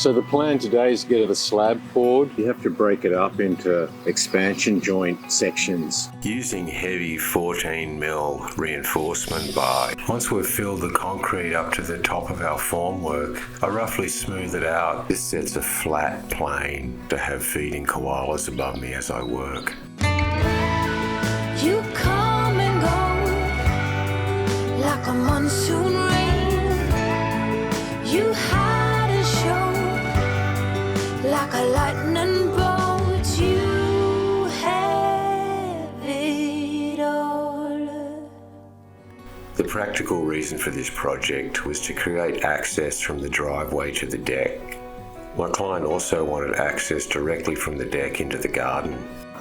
So the plan today is to get a slab poured. You have to break it up into expansion joint sections. Using heavy 14mm reinforcement bar. Once we've filled the concrete up to the top of our formwork, I roughly smooth it out. This sets a flat plane to have feeding koalas above me as I work. You come and go like a monsoon rain. You hide and show like a lightning bolt. You have it all. The practical reason for this project was to create access from the driveway to the deck. My client also wanted access directly from the deck into the garden.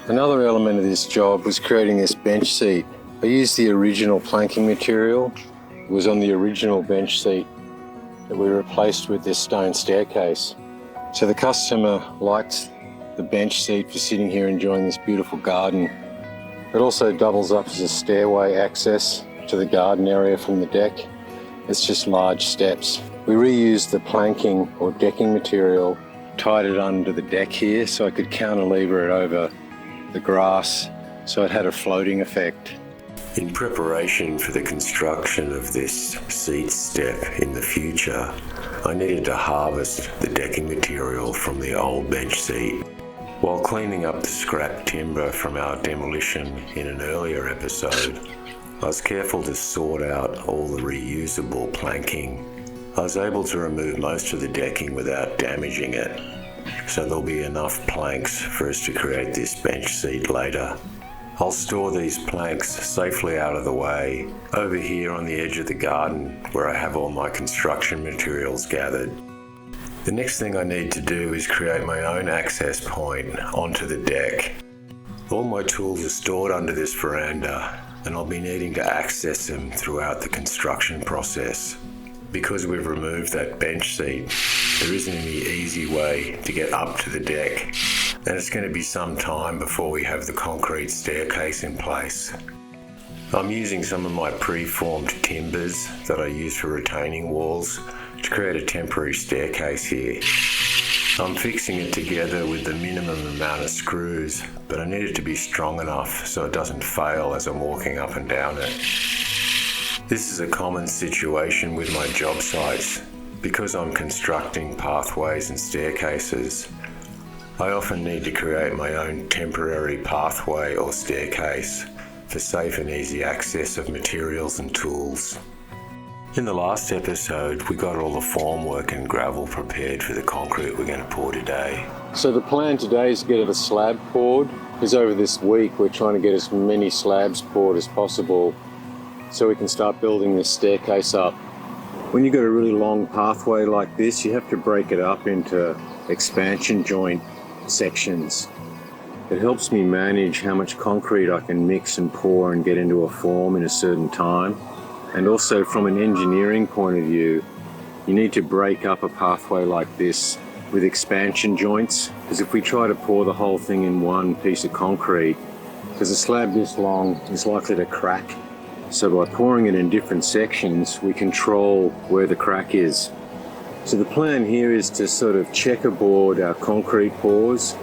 Another element of this job was creating this bench seat. I used the original planking material. It was on the original bench seat that we replaced with this stone staircase. So the customer liked the bench seat for sitting here enjoying this beautiful garden. It also doubles up as a stairway access to the garden area from the deck. It's just large steps. We reused the planking or decking material, tied it under the deck here so I could cantilever it over the grass so it had a floating effect. In preparation for the construction of this seat step in the future, I needed to harvest the decking material from the old bench seat. While cleaning up the scrap timber from our demolition in an earlier episode, I was careful to sort out all the reusable planking. I was able to remove most of the decking without damaging it, so there'll be enough planks for us to create this bench seat later. I'll store these planks safely out of the way over here on the edge of the garden where I have all my construction materials gathered. The next thing I need to do is create my own access point onto the deck. All my tools are stored under this veranda and I'll be needing to access them throughout the construction process. Because we've removed that bench seat, there isn't any easy way to get up to the deck, and it's going to be some time before we have the concrete staircase in place. I'm using some of my pre-formed timbers that I use for retaining walls to create a temporary staircase here. I'm fixing it together with the minimum amount of screws, but I need it to be strong enough so it doesn't fail as I'm walking up and down it. This is a common situation with my job sites. Because I'm constructing pathways and staircases, I often need to create my own temporary pathway or staircase for safe and easy access of materials and tools. In the last episode, we got all the formwork and gravel prepared for the concrete we're going to pour today. So the plan today is to get a slab poured, because over this week we're trying to get as many slabs poured as possible so we can start building this staircase up. When you've got a really long pathway like this, you have to break it up into expansion joint sections. It helps me manage how much concrete I can mix and pour and get into a form in a certain time. And also from an engineering point of view, you need to break up a pathway like this with expansion joints, because if we try to pour the whole thing in one piece of concrete, because a slab this long is likely to crack. So by pouring it in different sections, we control where the crack is. So the plan here is to sort of checkerboard our concrete pours.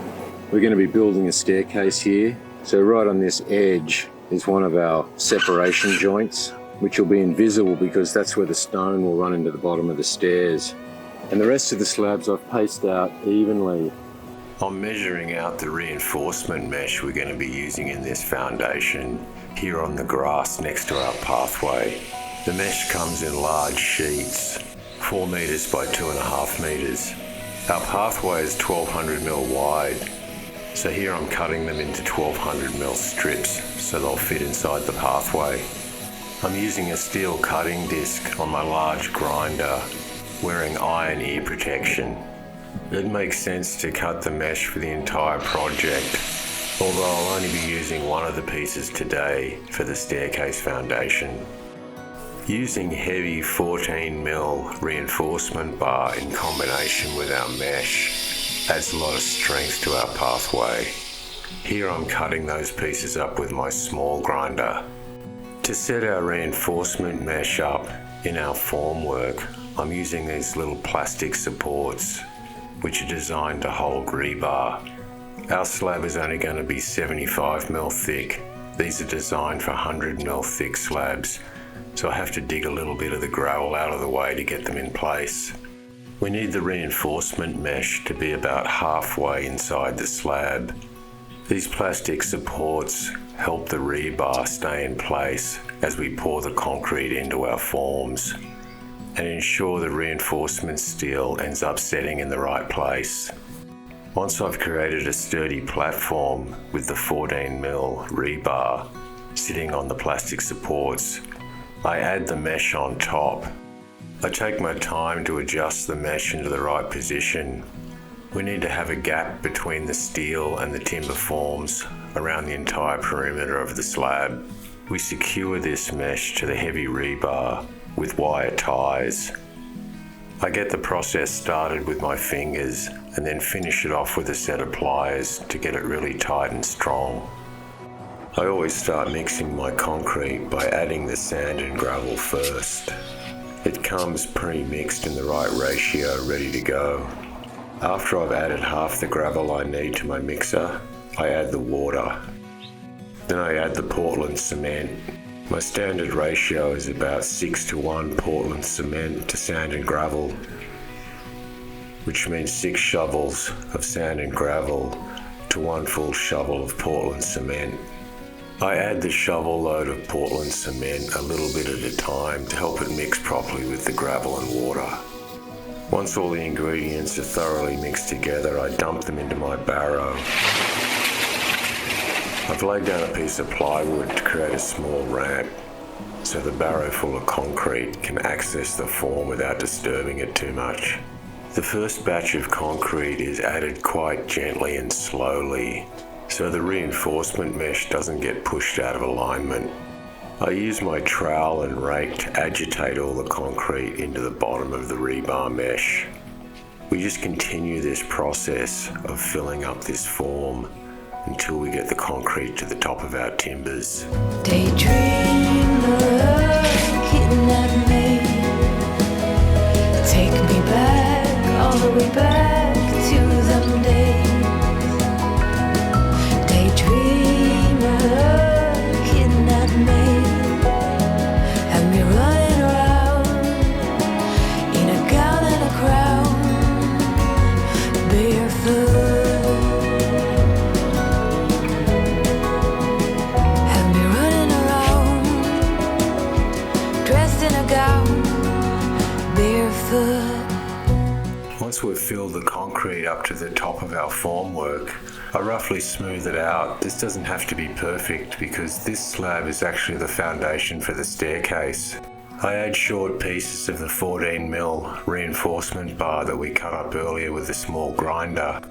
We're going to be building a staircase here. So right on this edge is one of our separation joints, which will be invisible because that's where the stone will run into the bottom of the stairs. And the rest of the slabs I've paced out evenly. I'm measuring out the reinforcement mesh we're going to be using in this foundation here on the grass next to our pathway. The mesh comes in large sheets, 4 meters by 2.5 meters. Our pathway is 1200mm wide, so here I'm cutting them into 1200mm strips so they'll fit inside the pathway. I'm using a steel cutting disc on my large grinder, wearing iron ear protection. It makes sense to cut the mesh for the entire project, although I'll only be using one of the pieces today for the staircase foundation. Using heavy 14mm reinforcement bar in combination with our mesh adds a lot of strength to our pathway. Here I'm cutting those pieces up with my small grinder. To set our reinforcement mesh up in our formwork, I'm using these little plastic supports. which are designed to hold rebar. Our slab is only going to be 75mm thick. These are designed for 100mm thick slabs, so I have to dig a little bit of the gravel out of the way to get them in place. We need the reinforcement mesh to be about halfway inside the slab. These plastic supports help the rebar stay in place as we pour the concrete into our forms and ensure the reinforcement steel ends up setting in the right place. Once I've created a sturdy platform with the 14mm rebar sitting on the plastic supports, I add the mesh on top. I take my time to adjust the mesh into the right position. We need to have a gap between the steel and the timber forms around the entire perimeter of the slab. We secure this mesh to the heavy rebar with wire ties. I get the process started with my fingers and then finish it off with a set of pliers to get it really tight and strong. I always start mixing my concrete by adding the sand and gravel first. It comes pre-mixed in the right ratio, ready to go. After I've added half the gravel I need to my mixer, I add the water. Then I add the Portland cement. My standard ratio is about 6:1 Portland cement to sand and gravel, which means 6 shovels of sand and gravel to 1 full shovel of Portland cement. I add the shovel load of Portland cement a little bit at a time to help it mix properly with the gravel and water. Once all the ingredients are thoroughly mixed together, I dump them into my barrow. I've laid down a piece of plywood to create a small ramp so the barrow full of concrete can access the form without disturbing it too much. The first batch of concrete is added quite gently and slowly so the reinforcement mesh doesn't get pushed out of alignment. I use my trowel and rake to agitate all the concrete into the bottom of the rebar mesh. We just continue this process of filling up this form until we get the concrete to the top of our timbers. Daydreamer, kidnap me. Take me back, all the way back to them days. Daydreamer, kidnap me. Have me running around in a gown and a crown, barefoot. Once we've filled the concrete up to the top of our formwork, I roughly smooth it out. This doesn't have to be perfect because this slab is actually the foundation for the staircase. I add short pieces of the 14mm reinforcement bar that we cut up earlier with a small grinder.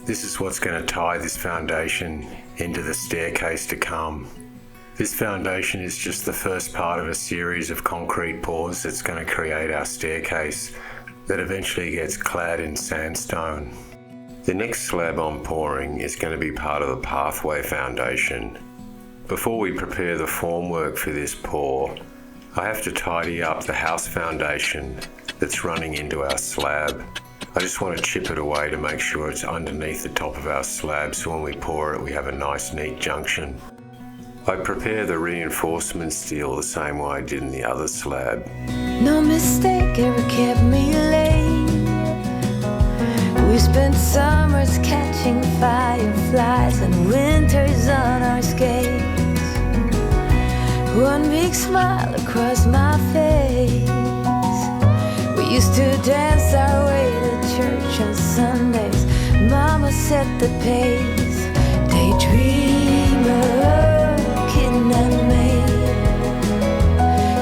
This is what's going to tie this foundation into the staircase to come. This foundation is just the first part of a series of concrete pours that's going to create our staircase that eventually gets clad in sandstone. The next slab I'm pouring is going to be part of the pathway foundation. Before we prepare the formwork for this pour, I have to tidy up the house foundation that's running into our slab. I just want to chip it away to make sure it's underneath the top of our slab so when we pour it we have a nice neat junction. I prepare the reinforcement steel the same way I did in the other slab. No mistake ever kept me late. We spent summers catching fireflies and winters on our skates. One big smile across my face. We used to dance our way to church on Sundays. Mama set the pace. Daydreamer, kidnap me.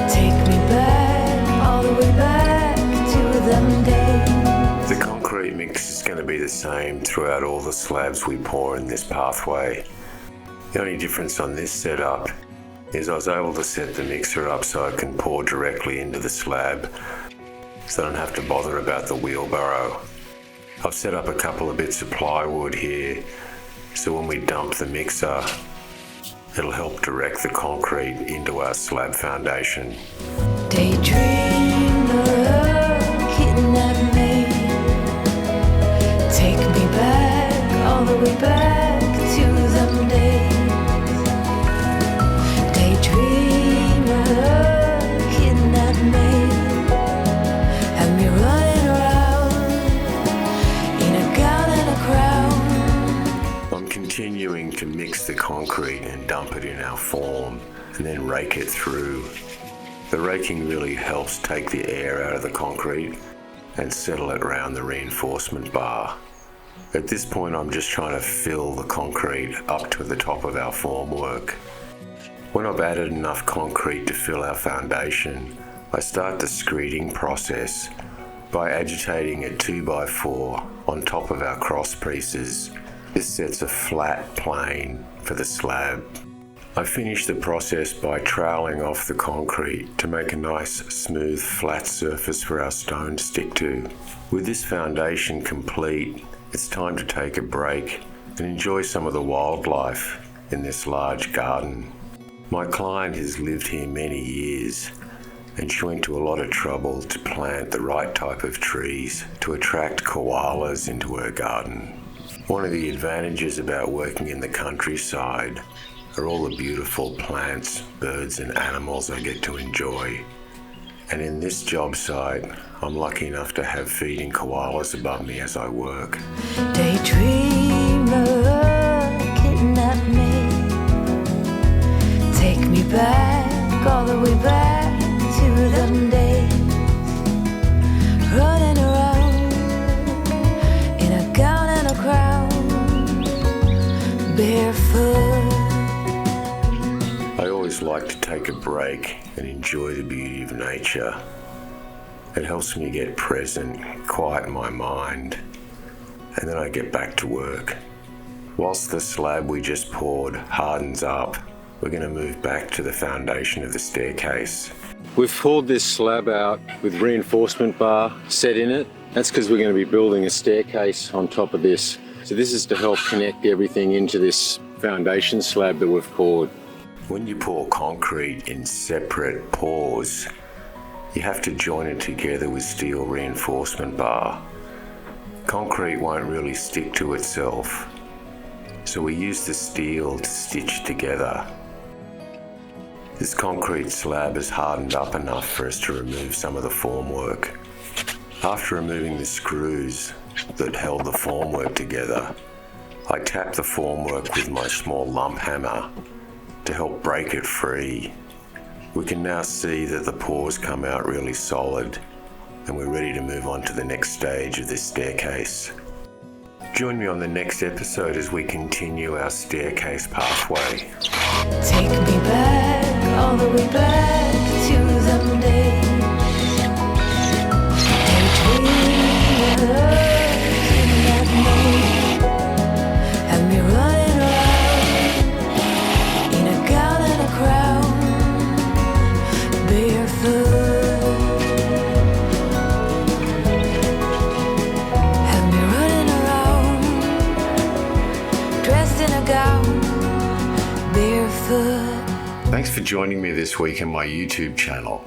Take me back, all the way back to them days. The concrete mix is going to be the same throughout all the slabs we pour in this pathway. The only difference on this setup is I was able to set the mixer up so I can pour directly into the slab, so I don't have to bother about the wheelbarrow. I've set up a couple of bits of plywood here, so when we dump the mixer, it'll help direct the concrete into our slab foundation. Daydreamer, kidnap me. the way back to them days. Daydreamer looking at me, and me running around in a gown and a crown. I'm continuing to mix the concrete and dump it in our form and then rake it through. The raking really helps take the air out of the concrete and settle it around the reinforcement bar. At this point, I'm just trying to fill the concrete up to the top of our formwork. When I've added enough concrete to fill our foundation, I start the screeding process by agitating a 2x4 on top of our cross pieces. This sets a flat plane for the slab. I finish the process by troweling off the concrete to make a nice, smooth, flat surface for our stone to stick to. With this foundation complete, it's time to take a break and enjoy some of the wildlife in this large garden. My client has lived here many years, and she went to a lot of trouble to plant the right type of trees to attract koalas into her garden. One of the advantages about working in the countryside are all the beautiful plants, birds and animals I get to enjoy. And in this job site, I'm lucky enough to have feeding koalas above me as I work. Daydreamer looking at me, take me back, all the way back to them days. Running around in a gown and a crown, barefoot. I always like to take a break and enjoy the beauty of nature. It helps me get present, quieten my mind, and then I get back to work. Whilst the slab we just poured hardens up, we're going to move back to the foundation of the staircase. We've pulled this slab out with reinforcement bar set in it. That's because we're going to be building a staircase on top of this. So this is to help connect everything into this foundation slab that we've poured. When you pour concrete in separate pours, you have to join it together with steel reinforcement bar. Concrete won't really stick to itself, so we use the steel to stitch together. This concrete slab is hardened up enough for us to remove some of the formwork. After removing the screws that held the formwork together, I tap the formwork with my small lump hammer to help break it free. We can now see that the pours come out really solid, and we're ready to move on to the next stage of this staircase. Join me on the next episode as we continue our staircase pathway. Take me back, all the way back to them days. Daydreaming looking at me, and me running around in a gown and a crown, barefoot. And me running around, dressed in a gown, barefoot. Thanks for joining me this week on my YouTube channel.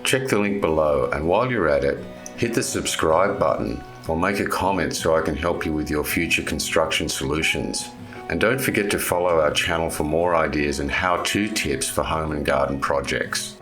Check the link below, and while you're at it, hit the subscribe button or make a comment so I can help you with your future construction solutions. And don't forget to follow our channel for more ideas and how-to tips for home and garden projects.